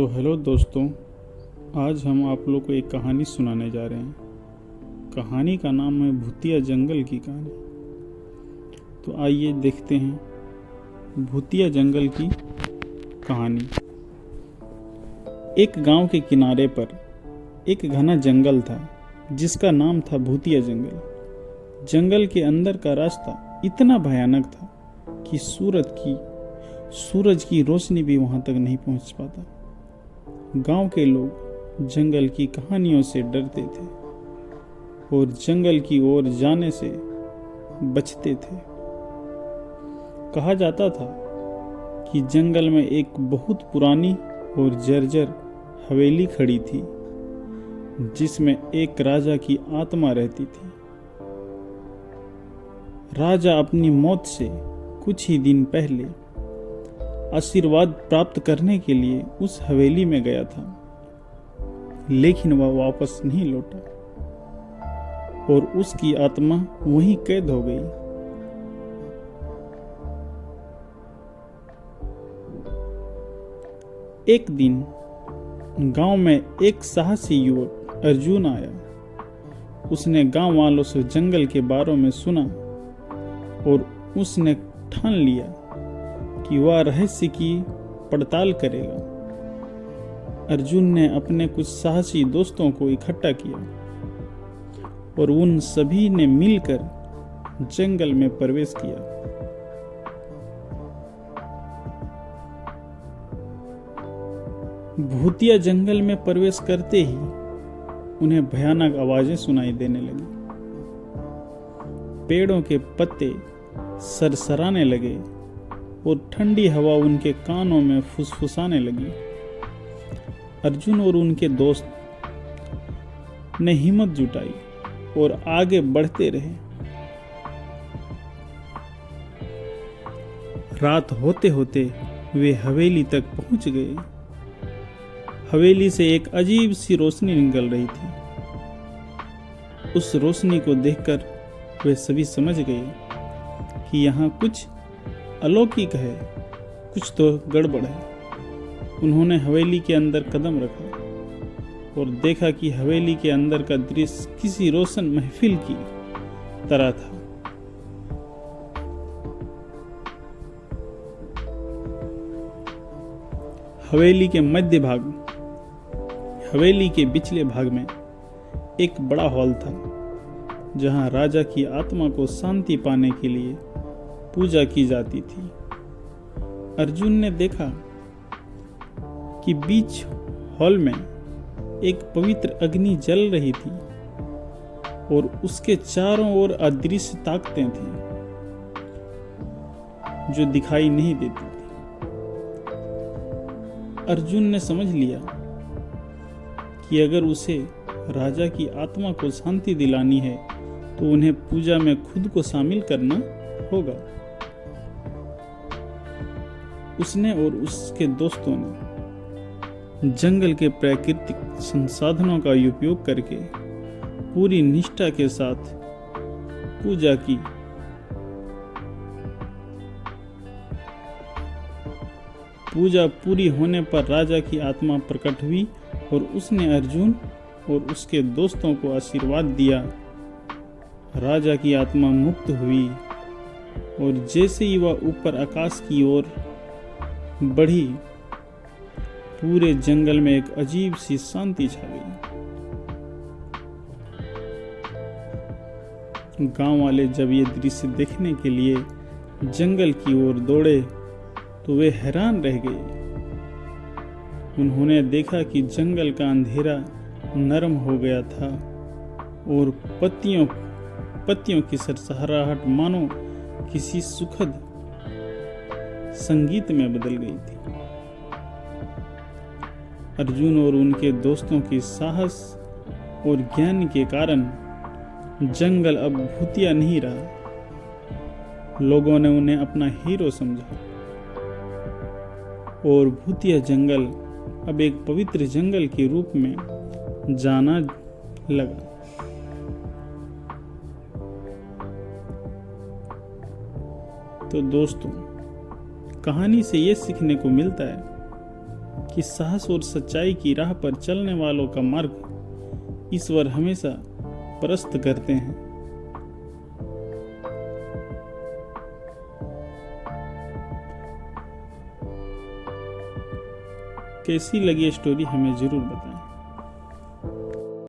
तो हेलो दोस्तों, आज हम आप लोग को एक कहानी सुनाने जा रहे हैं। कहानी का नाम है भूतिया जंगल की कहानी। तो आइए देखते हैं भूतिया जंगल की कहानी। एक गांव के किनारे पर एक घना जंगल था जिसका नाम था भूतिया जंगल। जंगल के अंदर का रास्ता इतना भयानक था कि सूरज की रोशनी भी वहां तक नहीं पहुंच पाता। गांव के लोग जंगल की कहानियों से डरते थे और जंगल की ओर जाने से बचते थे। कहा जाता था कि जंगल में एक बहुत पुरानी और जर्जर हवेली खड़ी थी जिसमें एक राजा की आत्मा रहती थी। राजा अपनी मौत से कुछ ही दिन पहले आशीर्वाद प्राप्त करने के लिए उस हवेली में गया था, लेकिन वह वापस नहीं लौटा और उसकी आत्मा वहीं कैद हो गई। एक दिन गांव में एक साहसी युवक अर्जुन आया। उसने गांव वालों से जंगल के बारे में सुना और उसने ठान लिया कि वह रहस्य की पड़ताल करेगा। अर्जुन ने अपने कुछ साहसी दोस्तों को इकट्ठा किया और उन सभी ने मिलकर जंगल में प्रवेश किया। भूतिया जंगल में प्रवेश करते ही उन्हें भयानक आवाजें सुनाई देने लगी। पेड़ों के पत्ते सरसराने लगे और ठंडी हवा उनके कानों में फुसफुसाने लगी। अर्जुन और उनके दोस्त ने हिम्मत जुटाई और आगे बढ़ते रहे। रात होते होते वे हवेली तक पहुंच गए। हवेली से एक अजीब सी रोशनी निकल रही थी। उस रोशनी को देखकर वे सभी समझ गए कि यहाँ कुछ अलौकिक है, कुछ तो गड़बड़ है। उन्होंने हवेली के अंदर कदम रखा और देखा कि हवेली के अंदर का दृश्य किसी रोशन महफिल की तरह था। हवेली के मध्य भाग, हवेली के पिछले भाग में एक बड़ा हॉल था जहां राजा की आत्मा को शांति पाने के लिए पूजा की जाती थी। अर्जुन ने देखा कि बीच हॉल में एक पवित्र अग्नि जल रही थी और उसके चारों ओर अदृश्य ताकतें थीं जो दिखाई नहीं देती थी। अर्जुन ने समझ लिया कि अगर उसे राजा की आत्मा को शांति दिलानी है तो उन्हें पूजा में खुद को शामिल करना होगा। उसने और उसके दोस्तों ने जंगल के प्राकृतिक संसाधनों का उपयोग करके पूरी निष्ठा के साथ पूजा की। पूजा पूरी होने पर राजा की आत्मा प्रकट हुई और उसने अर्जुन और उसके दोस्तों को आशीर्वाद दिया। राजा की आत्मा मुक्त हुई और जैसे ही वह ऊपर आकाश की ओर बढ़ी, पूरे जंगल में एक अजीब सी शांति छा गई। गांव वाले जब ये दृश्य देखने के लिए जंगल की ओर दौड़े तो वे हैरान रह गए। उन्होंने देखा कि जंगल का अंधेरा नरम हो गया था और पत्तियों की सरसराहट मानो किसी सुखद संगीत में बदल गई थी। अर्जुन और उनके दोस्तों की साहस और ज्ञान के कारण जंगल अब भूतिया नहीं रहा। लोगों ने उन्हें अपना हीरो समझा और भूतिया जंगल अब एक पवित्र जंगल के रूप में जाना लगा। तो दोस्तों, कहानी से ये सीखने को मिलता है कि साहस और सच्चाई की राह पर चलने वालों का मार्ग ईश्वर हमेशा प्रशस्त करते हैं। कैसी लगी स्टोरी हमें जरूर बताएं।